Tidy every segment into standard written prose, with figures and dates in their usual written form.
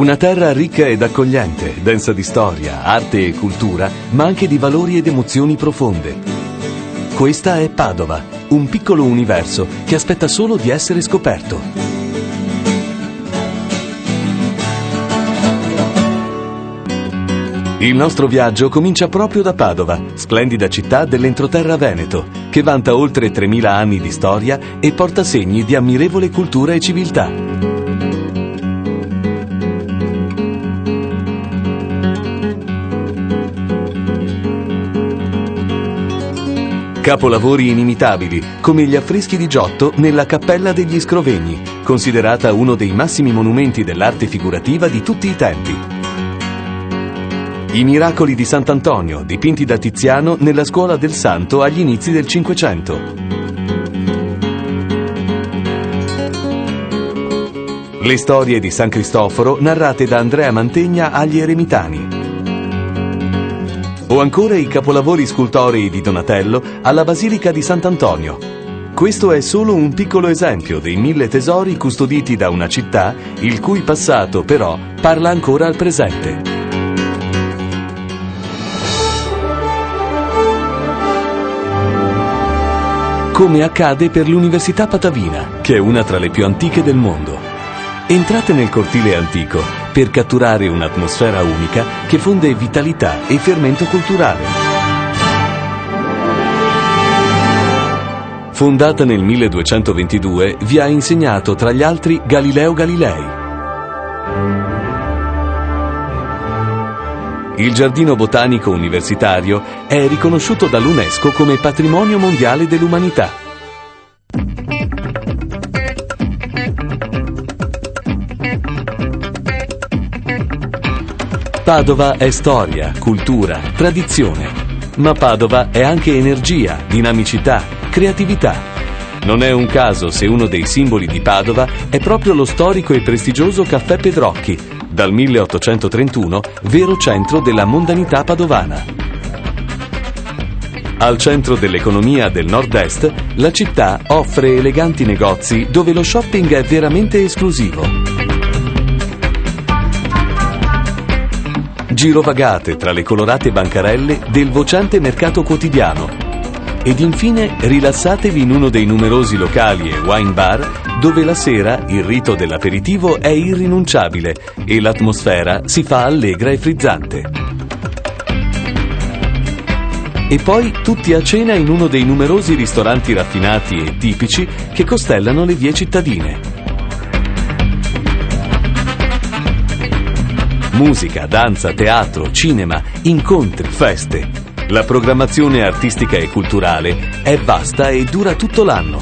Una terra ricca ed accogliente, densa di storia, arte e cultura, ma anche di valori ed emozioni profonde. Questa è Padova, un piccolo universo che aspetta solo di essere scoperto. Il nostro viaggio comincia proprio da Padova, splendida città dell'entroterra veneto, che vanta oltre 3.000 anni di storia e porta segni di ammirevole cultura e civiltà. Capolavori inimitabili, come gli affreschi di Giotto nella Cappella degli Scrovegni, considerata uno dei massimi monumenti dell'arte figurativa di tutti i tempi. I miracoli di Sant'Antonio, dipinti da Tiziano nella Scuola del Santo agli inizi del Cinquecento. Le storie di San Cristoforo narrate da Andrea Mantegna agli Eremitani. O ancora i capolavori scultorei di Donatello alla Basilica di Sant'Antonio. Questo è solo un piccolo esempio dei 1000 tesori custoditi da una città il cui passato, però, parla ancora al presente. Come accade per l'Università Patavina, che è una tra le più antiche del mondo. Entrate nel cortile antico per catturare un'atmosfera unica che fonde vitalità e fermento culturale. Fondata nel 1222, vi ha insegnato tra gli altri Galileo Galilei. Il Giardino Botanico Universitario è riconosciuto dall'UNESCO come Patrimonio Mondiale dell'Umanità. Padova è storia, cultura, tradizione. Ma Padova è anche energia, dinamicità, creatività. Non è un caso se uno dei simboli di Padova è proprio lo storico e prestigioso Caffè Pedrocchi, dal 1831 vero centro della mondanità padovana. Al centro dell'economia del nord-est, la città offre eleganti negozi dove lo shopping è veramente esclusivo. Girovagate tra le colorate bancarelle del vociante mercato quotidiano. Ed infine rilassatevi in uno dei numerosi locali e wine bar dove la sera il rito dell'aperitivo è irrinunciabile e l'atmosfera si fa allegra e frizzante. E poi tutti a cena in uno dei numerosi ristoranti raffinati e tipici che costellano le vie cittadine. Musica, danza, teatro, cinema, incontri, feste. La programmazione artistica e culturale è vasta e dura tutto l'anno.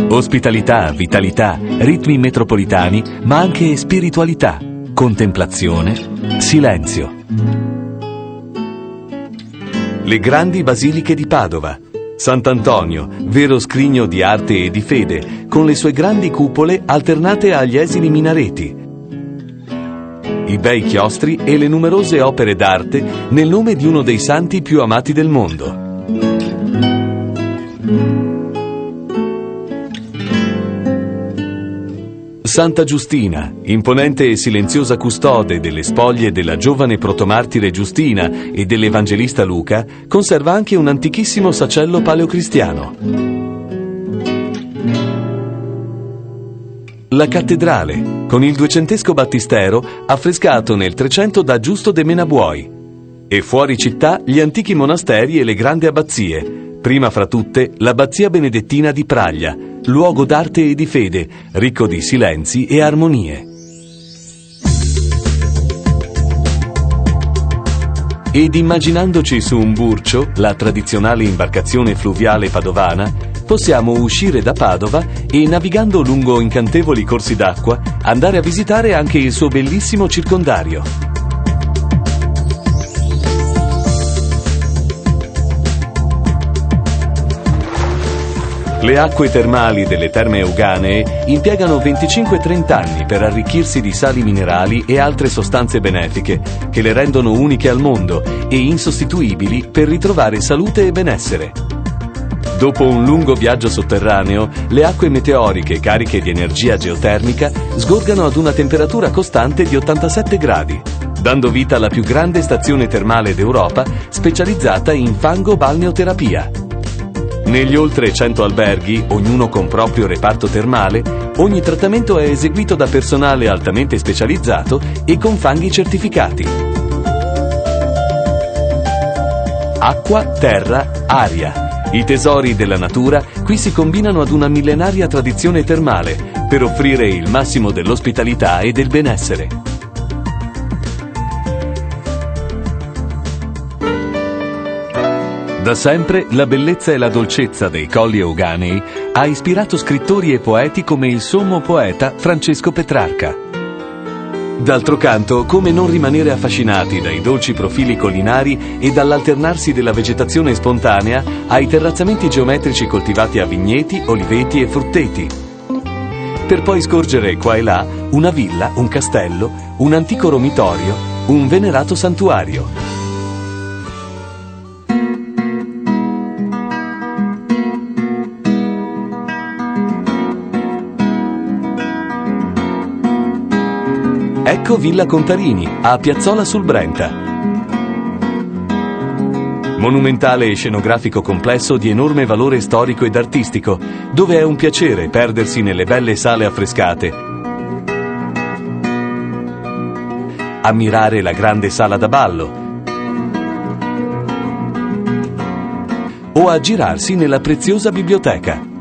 Ospitalità, vitalità, ritmi metropolitani, ma anche spiritualità, contemplazione, silenzio. Le grandi basiliche di Padova. Sant'Antonio, vero scrigno di arte e di fede, con le sue grandi cupole alternate agli esili minareti. I bei chiostri e le numerose opere d'arte nel nome di uno dei santi più amati del mondo. Santa Giustina, imponente e silenziosa custode delle spoglie della giovane protomartire Giustina e dell'evangelista Luca, conserva anche un antichissimo sacello paleocristiano. La cattedrale, con il 200esco battistero affrescato nel 300 da Giusto de Menabuoi. E fuori città gli antichi monasteri e le grandi abbazie, prima fra tutte l'abbazia benedettina di Praglia, luogo d'arte e di fede, ricco di silenzi e armonie. Ed immaginandoci su un burcio, la tradizionale imbarcazione fluviale padovana, possiamo uscire da Padova e, navigando lungo incantevoli corsi d'acqua, andare a visitare anche il suo bellissimo circondario. Le acque termali delle Terme Euganee impiegano 25-30 anni per arricchirsi di sali minerali e altre sostanze benefiche che le rendono uniche al mondo e insostituibili per ritrovare salute e benessere. Dopo un lungo viaggio sotterraneo, le acque meteoriche cariche di energia geotermica sgorgano ad una temperatura costante di 87 gradi, dando vita alla più grande stazione termale d'Europa specializzata in fango-balneoterapia. Negli oltre 100 alberghi, ognuno con proprio reparto termale, ogni trattamento è eseguito da personale altamente specializzato e con fanghi certificati. Acqua, terra, aria. I tesori della natura qui si combinano ad una millenaria tradizione termale per offrire il massimo dell'ospitalità e del benessere. Da sempre la bellezza e la dolcezza dei Colli Euganei ha ispirato scrittori e poeti come il sommo poeta Francesco Petrarca. D'altro canto, come non rimanere affascinati dai dolci profili collinari e dall'alternarsi della vegetazione spontanea ai terrazzamenti geometrici coltivati a vigneti, oliveti e frutteti, per poi scorgere qua e là una villa, un castello, un antico romitorio, un venerato santuario. Ecco Villa Contarini, a Piazzola sul Brenta. Monumentale e scenografico complesso di enorme valore storico ed artistico, dove è un piacere perdersi nelle belle sale affrescate, ammirare la grande sala da ballo o aggirarsi nella preziosa biblioteca.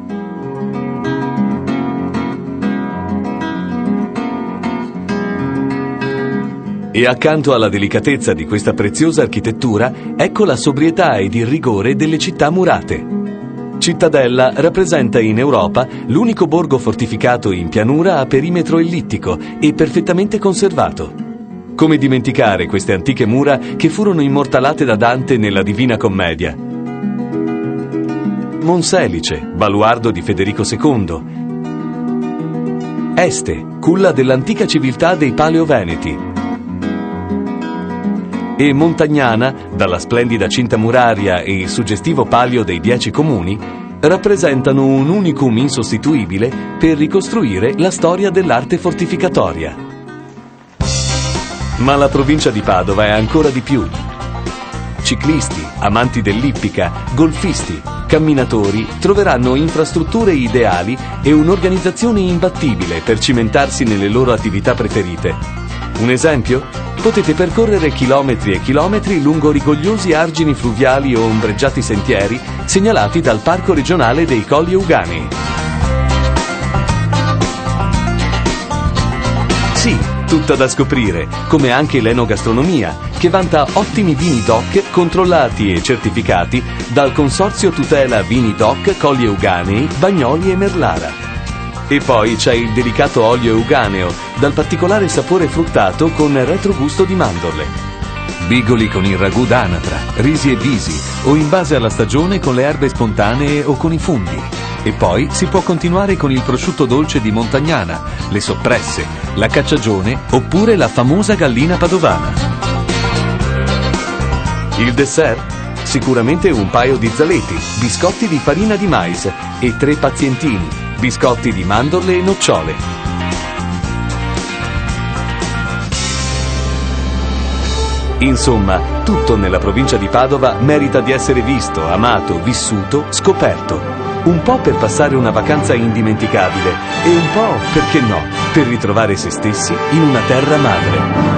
E accanto alla delicatezza di questa preziosa architettura, ecco la sobrietà ed il rigore delle città murate. Cittadella rappresenta in Europa l'unico borgo fortificato in pianura a perimetro ellittico e perfettamente conservato. Come dimenticare queste antiche mura che furono immortalate da Dante nella Divina Commedia? Monselice, baluardo di Federico II. Este, culla dell'antica civiltà dei Paleo-Veneti. E Montagnana, dalla splendida cinta muraria e il suggestivo palio dei 10 comuni, rappresentano un unicum insostituibile per ricostruire la storia dell'arte fortificatoria. Ma la provincia di Padova è ancora di più. Ciclisti, amanti dell'ippica, golfisti, camminatori troveranno infrastrutture ideali e un'organizzazione imbattibile per cimentarsi nelle loro attività preferite. Un esempio? Potete percorrere chilometri e chilometri lungo rigogliosi argini fluviali o ombreggiati sentieri segnalati dal Parco regionale dei Colli Euganei. Sì, tutta da scoprire, come anche l'enogastronomia, che vanta ottimi vini DOC controllati e certificati dal Consorzio Tutela Vini DOC Colli Euganei, Bagnoli e Merlara. E poi c'è il delicato olio euganeo, dal particolare sapore fruttato con retrogusto di mandorle. Bigoli con il ragù d'anatra, risi e visi, o in base alla stagione con le erbe spontanee o con i funghi. E poi si può continuare con il prosciutto dolce di Montagnana, le soppresse, la cacciagione oppure la famosa gallina padovana. Il dessert? Sicuramente un paio di zaletti, biscotti di farina di mais e 3 pazientini, biscotti di mandorle e nocciole. Insomma, tutto nella provincia di Padova merita di essere visto, amato, vissuto, scoperto. Un po' per passare una vacanza indimenticabile e un po', perché no, per ritrovare se stessi in una terra madre.